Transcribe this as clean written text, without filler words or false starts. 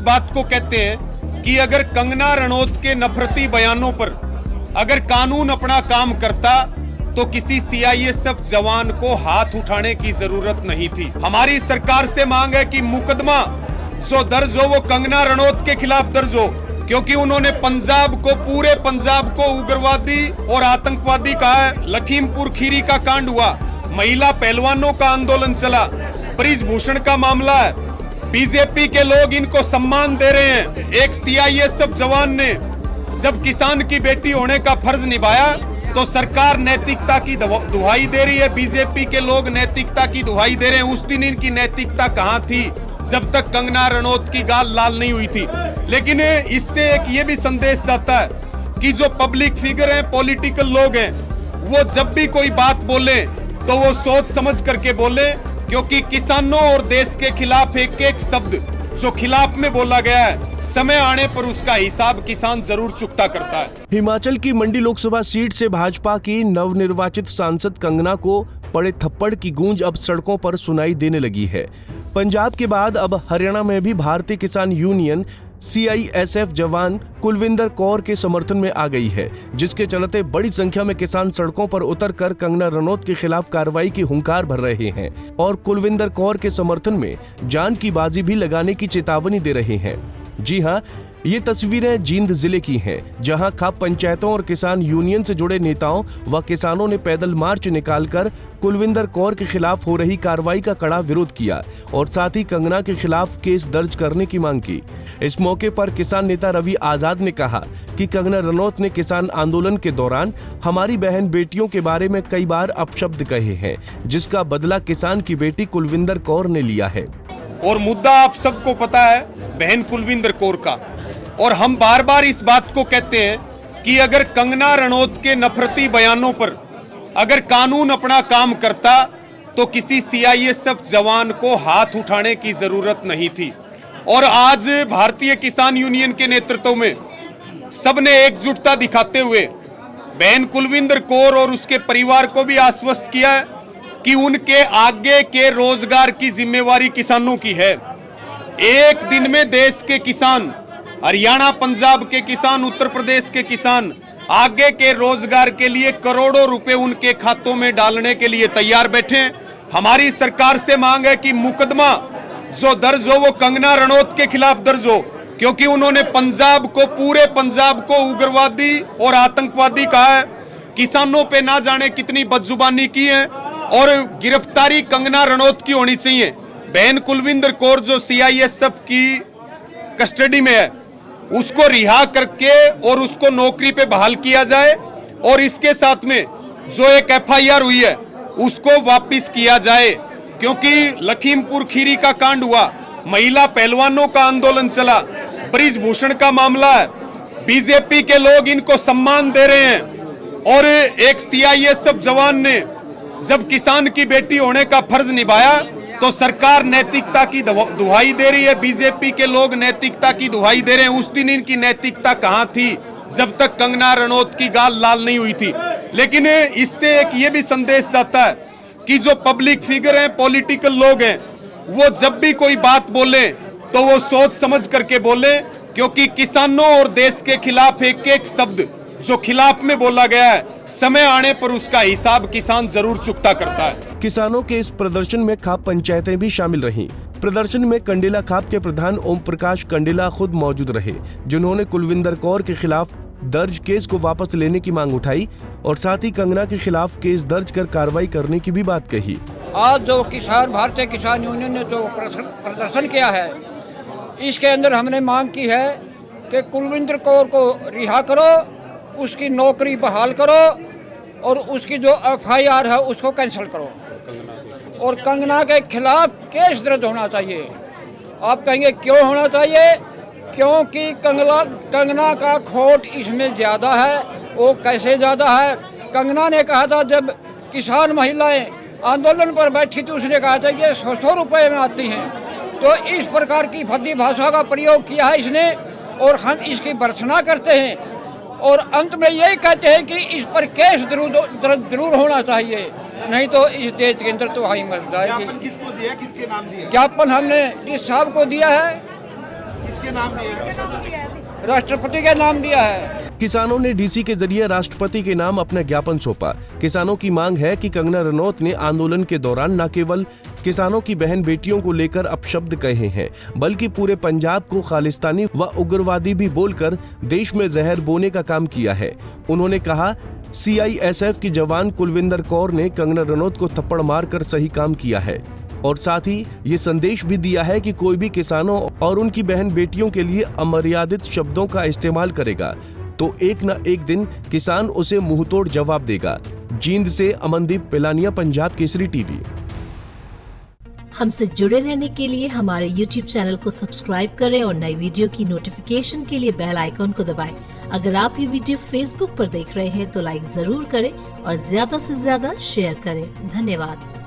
बात को कहते हैं कि अगर कंगना रनौत के नफरती बयानों पर अगर कानून अपना काम करता तो किसी सीआईएसएफ जवान को हाथ उठाने की जरूरत नहीं थी। हमारी सरकार से मांग है कि मुकदमा जो दर्ज हो वो कंगना रनौत के खिलाफ दर्ज हो, क्योंकि उन्होंने पंजाब को, पूरे पंजाब को उग्रवादी और आतंकवादी कहा है। लखीमपुर खीरी का कांड हुआ, महिला पहलवानों का आंदोलन चला, ब्रिजभूषण का मामला है, बीजेपी के लोग इनको सम्मान दे रहे हैं। एक सीआईएसएफ जवान ने जब किसान की बेटी होने का फर्ज निभाया तो सरकार नैतिकता की दुहाई दे रही है, बीजेपी के लोग नैतिकता की दुहाई दे रहे हैं। उस दिन इनकी नैतिकता कहां थी जब तक कंगना रनौत की गाल लाल नहीं हुई थी। लेकिन इससे एक ये भी संदेश जाता है कि जो पब्लिक फिगर हैं, पॉलिटिकल लोग हैं, वो जब भी कोई बात बोले तो वो सोच समझ करके बोले, क्योंकि किसानों और देश के खिलाफ एक एक शब्द जो खिलाफ में बोला गया है, समय आने पर उसका हिसाब किसान जरूर चुकता करता है। हिमाचल की मंडी लोकसभा सीट से भाजपा की नवनिर्वाचित सांसद कंगना को पड़े थप्पड़ की गूंज अब सड़कों पर सुनाई देने लगी है। पंजाब के बाद अब हरियाणा में भी भारतीय किसान यूनियन सीआईएसएफ जवान कुलविंदर कौर के समर्थन में आ गई है, जिसके चलते बड़ी संख्या में किसान सड़कों पर उतरकर कंगना रनौत के खिलाफ कार्रवाई की हुंकार भर रहे हैं और कुलविंदर कौर के समर्थन में जान की बाजी भी लगाने की चेतावनी दे रहे हैं। जी हां, ये तस्वीरें जींद जिले की हैं, जहां खाप पंचायतों और किसान यूनियन से जुड़े नेताओं व किसानों ने पैदल मार्च निकालकर कुलविंदर कौर के खिलाफ हो रही कार्रवाई का कड़ा विरोध किया और साथ ही कंगना के खिलाफ केस दर्ज करने की मांग की। इस मौके पर किसान नेता रवि आजाद ने कहा कि कंगना रनौत ने किसान आंदोलन के दौरान हमारी बहन बेटियों के बारे में कई बार अपशब्द कहे हैं, जिसका बदला किसान की बेटी कुलविंदर कौर ने लिया है। और मुद्दा आप सबको पता है बहन कुलविंदर कौर का, और हम बार बार इस बात को कहते हैं कि अगर कंगना रनौत के नफरती बयानों पर अगर कानून अपना काम करता तो किसी सीआईएसएफ जवान को हाथ उठाने की जरूरत नहीं थी। और आज भारतीय किसान यूनियन के नेतृत्व में सबने एकजुटता दिखाते हुए बहन कुलविंदर कौर और उसके परिवार को भी आश्वस्त किया है कि उनके आगे के रोजगार की जिम्मेवारी किसानों की है। एक दिन में देश के किसान, हरियाणा पंजाब के किसान, उत्तर प्रदेश के किसान आगे के रोजगार के लिए करोड़ों रुपए उनके खातों में डालने के लिए तैयार बैठे हैं। हमारी सरकार से मांग है कि मुकदमा जो दर्ज हो वो कंगना रनौत के खिलाफ दर्ज हो, क्योंकि उन्होंने पंजाब को, पूरे पंजाब को उग्रवादी और आतंकवादी कहा है। किसानों पे ना जाने कितनी बदजुबानी की है और गिरफ्तारी कंगना रनौत की होनी चाहिए। बहन कुलविंदर कौर जो सीआईएसएफ की कस्टडी में है, उसको रिहा करके और उसको नौकरी पे बहाल किया जाए और इसके साथ में जो एक एफआईआर हुई है उसको वापस किया जाए, क्योंकि लखीमपुर खीरी का कांड हुआ, महिला पहलवानों का आंदोलन चला, ब्रिजभूषण का मामला है, बीजेपी के लोग इनको सम्मान दे रहे हैं। और एक सीआईएसएफ जवान ने जब किसान की बेटी होने का फर्ज निभाया तो सरकार नैतिकता की दुहाई दे रही है, बीजेपी के लोग नैतिकता की दुहाई दे रहे हैं। उस दिन इनकी नैतिकता कहां थी जब तक कंगना रनौत की गाल लाल नहीं हुई थी। लेकिन इससे एक ये भी संदेश जाता है कि जो पब्लिक फिगर हैं, पॉलिटिकल लोग हैं, वो जब भी कोई बात बोले तो वो सोच समझ करके बोले, क्योंकि किसानों और देश के खिलाफ एक एक शब्द जो खिलाफ में बोला गया है, समय आने पर उसका हिसाब किसान जरूर चुकता करता है। किसानों के इस प्रदर्शन में खाप पंचायतें भी शामिल रहीं। प्रदर्शन में कंडेला खाप के प्रधान ओम प्रकाश कंडेला खुद मौजूद रहे, जिन्होंने कुलविंदर कौर के खिलाफ दर्ज केस को वापस लेने की मांग उठाई और साथ ही कंगना के खिलाफ केस दर्ज कर कार्रवाई करने की भी बात कही। आज जो किसान, भारतीय किसान यूनियन ने जो प्रदर्शन किया है, इसके अंदर हमने मांग की है कि कुलविंदर कौर को रिहा करो, उसकी नौकरी बहाल करो और उसकी जो एफआईआर है उसको कैंसिल करो और कंगना के खिलाफ केस दर्ज होना चाहिए। आप कहेंगे क्यों होना चाहिए? क्योंकि कंगना का खोट इसमें ज़्यादा है। वो कैसे ज़्यादा है? कंगना ने कहा था जब किसान महिलाएं आंदोलन पर बैठी थी, उसने कहा था ये 100 रुपये में आती हैं। तो इस प्रकार की भद्दी भाषा का प्रयोग किया है इसने और हम इसकी भर्त्सना करते हैं और अंत में यही कहते हैं कि इस पर केस जरूर होना चाहिए, नहीं तो इस देश के अंदर तो हाई मच जाएगी। किसको दिया, किसके नाम दिया? ज्ञापन हमने जिस साहब को दिया है, किसके नाम दिया है? राष्ट्रपति का नाम दिया है। किसानों ने डीसी के जरिए राष्ट्रपति के नाम अपना ज्ञापन सौंपा। किसानों की मांग है कि कंगना रनौत ने आंदोलन के दौरान न केवल किसानों की बहन बेटियों को लेकर अपशब्द कहे हैं, बल्कि पूरे पंजाब को खालिस्तानी व उग्रवादी भी बोलकर देश में जहर बोने का काम किया है। उन्होंने कहा, CISF की जवान कुलविंदर कौर ने कंगना रनौत को थप्पड़ मारकर सही काम किया है और साथ ही ये संदेश भी दिया है कि कोई भी किसानों और उनकी बहन बेटियों के लिए अमर्यादित शब्दों का इस्तेमाल करेगा तो एक न एक दिन किसान उसे मुंहतोड़ जवाब देगा। जींद से अमनदीप पिलानिया, पंजाब केसरी टीवी। हमसे जुड़े रहने के लिए हमारे YouTube चैनल को सब्सक्राइब करें और नई वीडियो की नोटिफिकेशन के लिए बेल आइकॉन को दबाएं। अगर आप ये वीडियो Facebook पर देख रहे हैं तो लाइक जरूर करें और ज्यादा से ज्यादा शेयर करें। धन्यवाद।